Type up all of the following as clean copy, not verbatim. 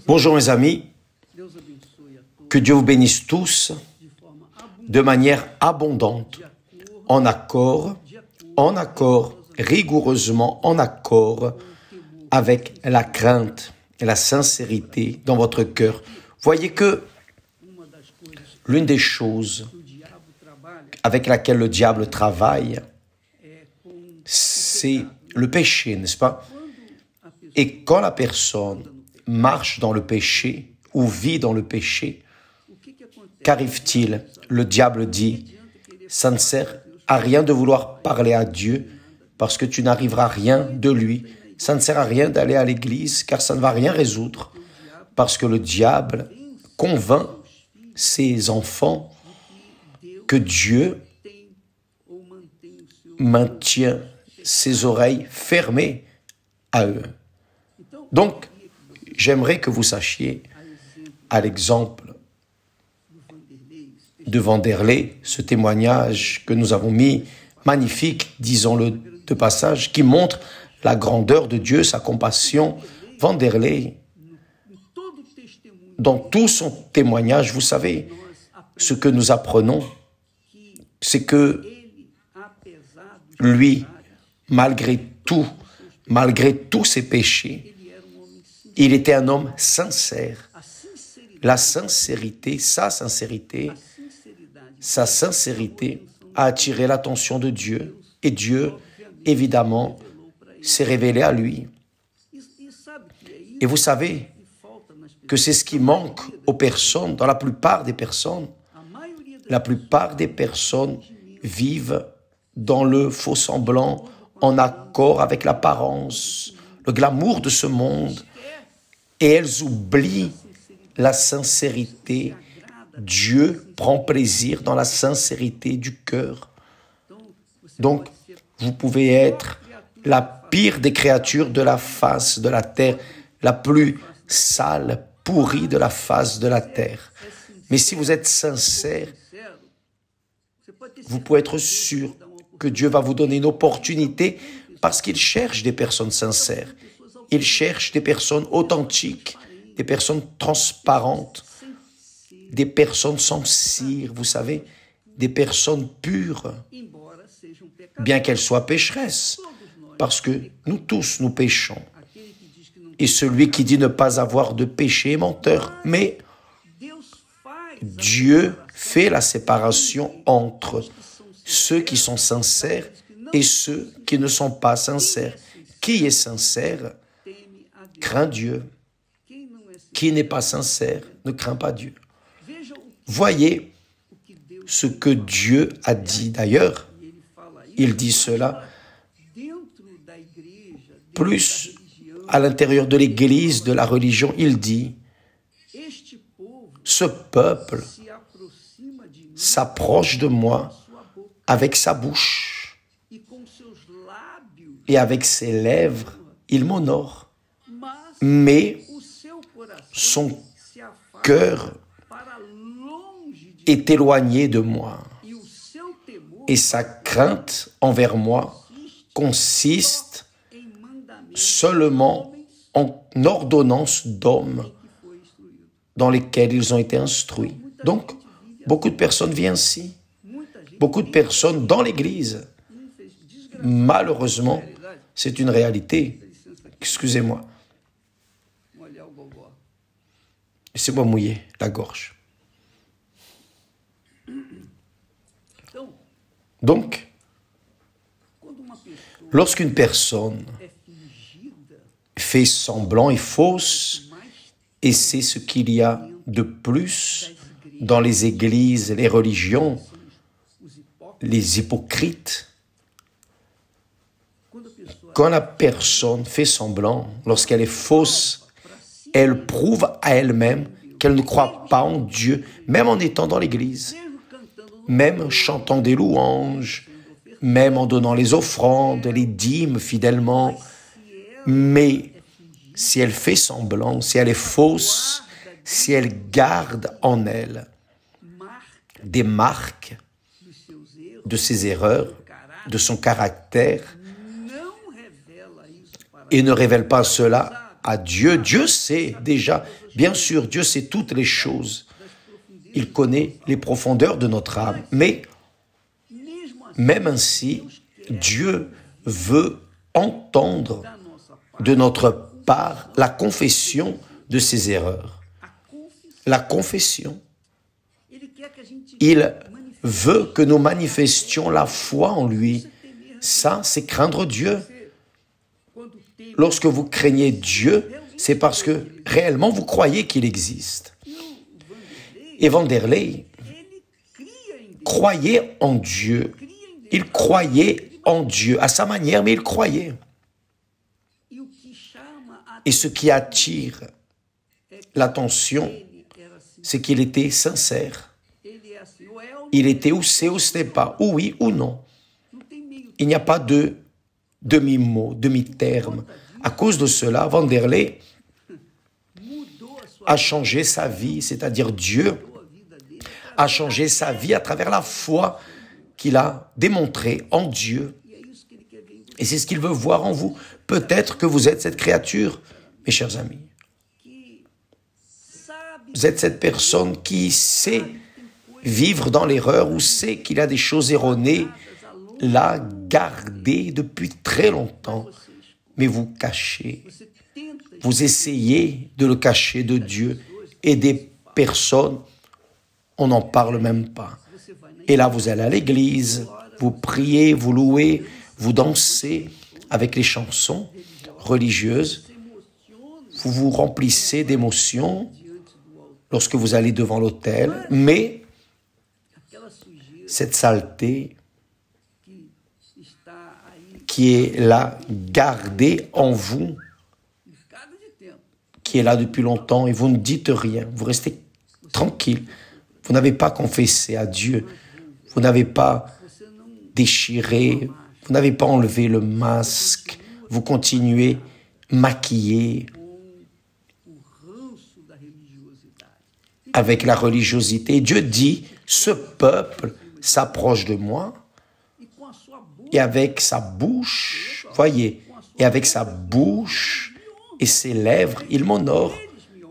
Bonjour mes amis, que Dieu vous bénisse tous de manière abondante, en accord, rigoureusement en accord avec la crainte et la sincérité dans votre cœur. Voyez que l'une des choses avec laquelle le diable travaille, c'est le péché, n'est-ce pas? Et quand la personne marche dans le péché ou vit dans le péché, qu'arrive-t-il? Le diable dit, ça ne sert à rien de vouloir parler à Dieu parce que tu n'arriveras rien de lui. Ça ne sert à rien d'aller à l'église car ça ne va rien résoudre parce que le diable convainc ses enfants que Dieu maintient ses oreilles fermées à eux. Donc, j'aimerais que vous sachiez, à l'exemple de Vanderlei, ce témoignage que nous avons mis, magnifique, disons-le de passage, qui montre la grandeur de Dieu, sa compassion. Vanderlei, dans tout son témoignage, vous savez, ce que nous apprenons, c'est que lui, malgré tous ses péchés, il était un homme sincère. La sincérité, sa sincérité a attiré l'attention de Dieu. Et Dieu, évidemment, s'est révélé à lui. Et vous savez que c'est ce qui manque aux personnes, dans la plupart des personnes. La plupart des personnes vivent dans le faux semblant, en accord avec l'apparence, le glamour de ce monde. Et elles oublient la sincérité. Dieu prend plaisir dans la sincérité du cœur. Donc, vous pouvez être la pire des créatures de la face de la terre, la plus sale, pourrie de la face de la terre. Mais si vous êtes sincère, vous pouvez être sûr que Dieu va vous donner une opportunité parce qu'il cherche des personnes sincères. Il cherche des personnes authentiques, des personnes transparentes, des personnes sans cire, vous savez, des personnes pures, bien qu'elles soient pécheresses, parce que nous tous, nous péchons. Et celui qui dit ne pas avoir de péché est menteur, mais Dieu fait la séparation entre ceux qui sont sincères et ceux qui ne sont pas sincères. Qui est sincère craint Dieu. Qui n'est pas sincère ne craint pas Dieu. Voyez ce que Dieu a dit. D'ailleurs, il dit cela plus à l'intérieur de l'Église, de la religion. Il dit, ce peuple s'approche de moi avec sa bouche et avec ses lèvres, il m'honore. Mais son cœur est éloigné de moi et sa crainte envers moi consiste seulement en ordonnances d'hommes dans lesquels ils ont été instruits. Donc, beaucoup de personnes vivent ainsi. Beaucoup de personnes dans l'Église. Malheureusement, c'est une réalité. Excusez-moi. Laissez-moi mouiller la gorge. Donc, lorsqu'une personne fait semblant et fausse, et c'est ce qu'il y a de plus dans les églises, les religions, les hypocrites, quand la personne fait semblant, lorsqu'elle est fausse, elle prouve à elle-même qu'elle ne croit pas en Dieu, même en étant dans l'église, même chantant des louanges, même en donnant les offrandes, les dîmes fidèlement. Mais si elle fait semblant, si elle est fausse, si elle garde en elle des marques de ses erreurs, de son caractère, et ne révèle pas cela à Dieu. Dieu sait déjà, bien sûr, Dieu sait toutes les choses. Il connaît les profondeurs de notre âme. Mais même ainsi, Dieu veut entendre de notre part la confession de ses erreurs. La confession. Il veut que nous manifestions la foi en lui. Ça, c'est craindre Dieu. Lorsque vous craignez Dieu, c'est parce que réellement vous croyez qu'il existe. Et Vanderlei croyait en Dieu. Il croyait en Dieu, à sa manière, mais il croyait. Et ce qui attire l'attention, c'est qu'il était sincère. Il était ou c'est ou ce n'est pas, ou oui ou non. Il n'y a pas de demi-mot, demi-terme. À cause de cela, Vanderlei a changé sa vie, c'est-à-dire Dieu a changé sa vie à travers la foi qu'il a démontrée en Dieu. Et c'est ce qu'il veut voir en vous. Peut-être que vous êtes cette créature, mes chers amis. Vous êtes cette personne qui sait vivre dans l'erreur ou sait qu'il y a des choses erronées, là, gardées depuis très longtemps, mais vous cachez. Vous essayez de le cacher de Dieu et des personnes, on n'en parle même pas. Et là, vous allez à l'église, vous priez, vous louez, vous dansez avec les chansons religieuses, vous vous remplissez d'émotions lorsque vous allez devant l'autel, mais cette saleté qui est là, gardée en vous, qui est là depuis longtemps, et vous ne dites rien, vous restez tranquille, vous n'avez pas confessé à Dieu, vous n'avez pas déchiré, vous n'avez pas enlevé le masque, vous continuez maquillé avec la religiosité. Dieu dit, ce peuple s'approche de moi et avec sa bouche, voyez, et avec sa bouche et ses lèvres, il m'honore.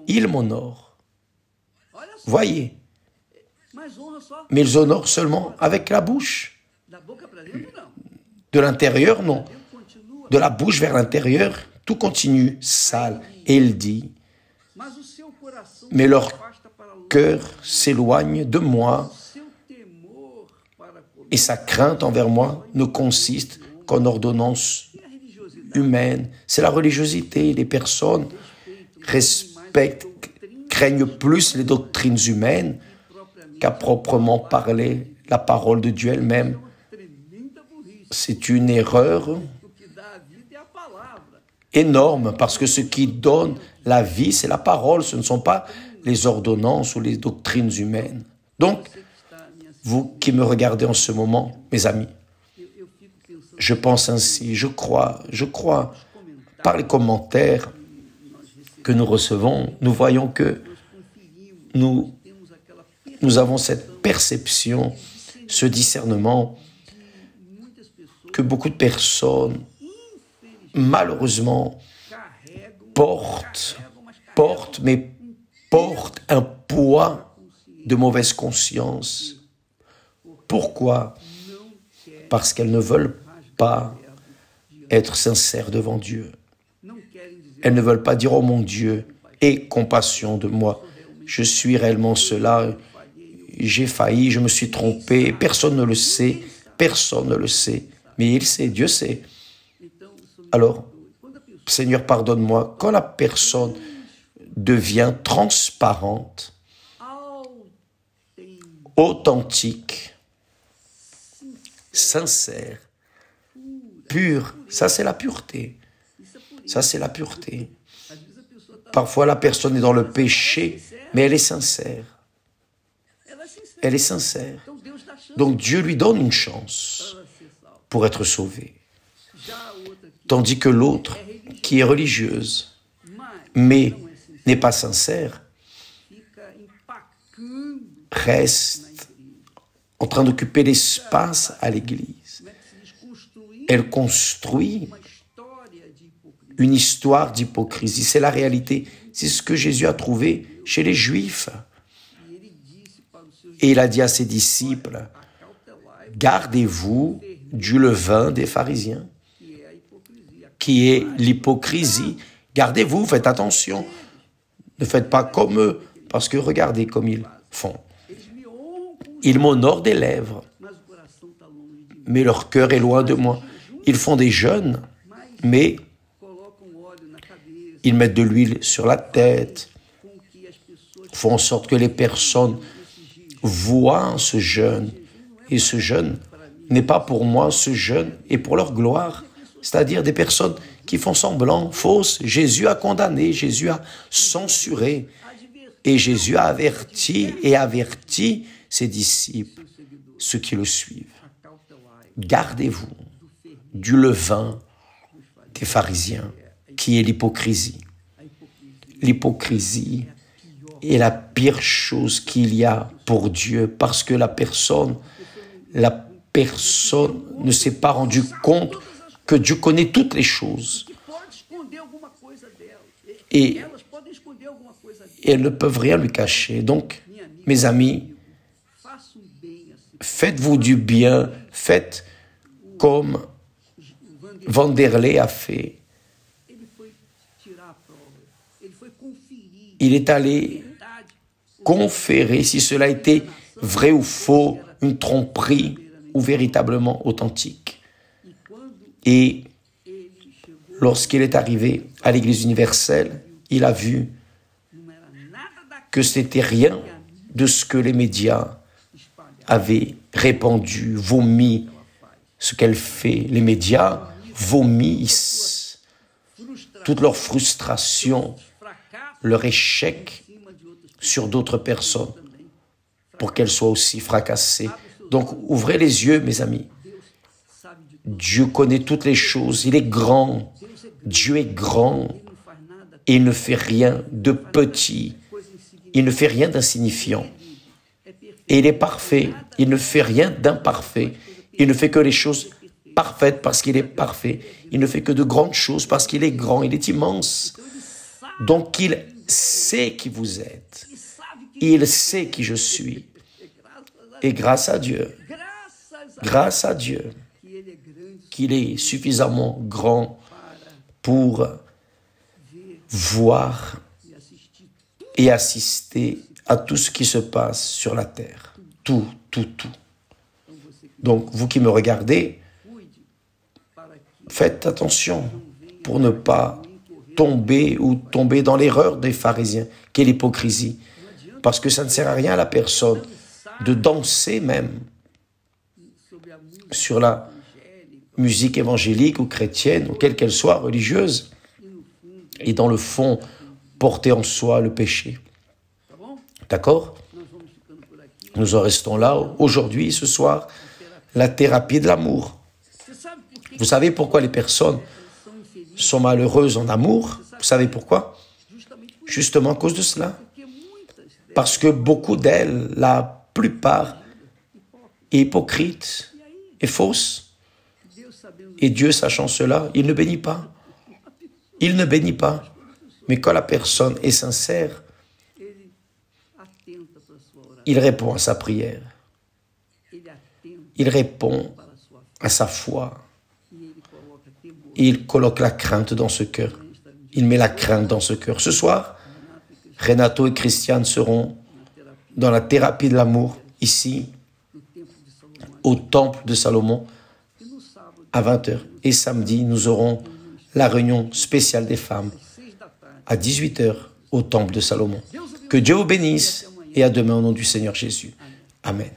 Il m'honore. Voyez. Mais ils honorent seulement avec la bouche. De l'intérieur, non. De la bouche vers l'intérieur, tout continue sale. Et il dit, mais leur cœur s'éloigne de moi et sa crainte envers moi ne consiste qu'en ordonnance humaine. C'est la religiosité. Les personnes respectent, craignent plus les doctrines humaines qu'à proprement parler la parole de Dieu elle-même. C'est une erreur énorme parce que ce qui donne la vie, c'est la parole, ce ne sont pas les ordonnances ou les doctrines humaines. Donc, vous qui me regardez en ce moment, mes amis, je pense ainsi, je crois, par les commentaires que nous recevons, nous voyons que nous avons cette perception, ce discernement que beaucoup de personnes, malheureusement, portent un poids de mauvaise conscience. Pourquoi? Parce qu'elles ne veulent pas être sincères devant Dieu. Elles ne veulent pas dire, oh mon Dieu, aie compassion de moi. Je suis réellement cela. J'ai failli, je me suis trompé. Personne ne le sait. Personne ne le sait. Mais il sait, Dieu sait. Alors, Seigneur, pardonne-moi. Quand la personne devient transparente, authentique, sincère, pure, ça c'est la pureté. Ça c'est la pureté. Parfois la personne est dans le péché, mais elle est sincère. Elle est sincère. Donc Dieu lui donne une chance pour être sauvée. Tandis que l'autre, qui est religieuse, mais n'est pas sincère, reste en train d'occuper l'espace à l'église. Elle construit une histoire d'hypocrisie. C'est la réalité. C'est ce que Jésus a trouvé chez les Juifs. Et il a dit à ses disciples, gardez-vous du levain des pharisiens, qui est l'hypocrisie. Gardez-vous, faites attention. Ne faites pas comme eux, parce que regardez comme ils font. Ils m'honorent des lèvres, mais leur cœur est loin de moi. Ils font des jeûnes, mais ils mettent de l'huile sur la tête, font en sorte que les personnes voient ce jeûne. Et ce jeûne n'est pas pour moi, ce jeûne est pour leur gloire. C'est-à-dire des personnes qui font semblant, fausses. Jésus a condamné, Jésus a censuré. Et Jésus a averti ses disciples, ceux qui le suivent. Gardez-vous du levain des pharisiens, qui est l'hypocrisie. L'hypocrisie est la pire chose qu'il y a pour Dieu, parce que la personne ne s'est pas rendue compte que Dieu connaît toutes les choses. Et elles ne peuvent rien lui cacher. Donc, mes amis, faites-vous du bien, faites comme Vanderlei a fait. Il est allé conférer si cela était vrai ou faux, une tromperie ou véritablement authentique. Et lorsqu'il est arrivé à l'Église universelle, il a vu que ce n'était rien de ce que les médias avaient répandu, vomi, ce qu'elle fait. Les médias vomissent toute leur frustration, leur échec sur d'autres personnes pour qu'elles soient aussi fracassées. Donc, ouvrez les yeux, mes amis. Dieu connaît toutes les choses. Il est grand. Dieu est grand. Et il ne fait rien de petit. Il ne fait rien d'insignifiant. Et il est parfait. Il ne fait rien d'imparfait. Il ne fait que les choses parfaites parce qu'il est parfait. Il ne fait que de grandes choses parce qu'il est grand. Il est immense. Donc, il sait qui vous êtes. Il sait qui je suis. Et grâce à Dieu, qu'il est suffisamment grand pour voir et assister à tout ce qui se passe sur la terre. Tout. Donc, vous qui me regardez, faites attention pour ne pas tomber dans l'erreur des pharisiens, qui est l'hypocrisie. Parce que ça ne sert à rien à la personne de danser même sur la musique évangélique ou chrétienne, ou quelle qu'elle soit, religieuse, et dans le fond, porter en soi le péché. D'accord? Nous en restons là aujourd'hui, ce soir, la thérapie de l'amour. Vous savez pourquoi les personnes sont malheureuses en amour? Vous savez pourquoi? Justement à cause de cela. Parce que beaucoup d'elles, la plupart, est hypocrite et fausse. Et Dieu, sachant cela, il ne bénit pas. Il ne bénit pas. Mais quand la personne est sincère, il répond à sa prière. Il répond à sa foi. Et il colloque la crainte dans ce cœur. Il met la crainte dans ce cœur. Ce soir, Renato et Christiane seront dans la thérapie de l'amour, ici, au temple de Salomon, à 20h. Et samedi, nous aurons la réunion spéciale des femmes, à 18h, au temple de Salomon. Que Dieu vous bénisse, et à demain au nom du Seigneur Jésus. Amen.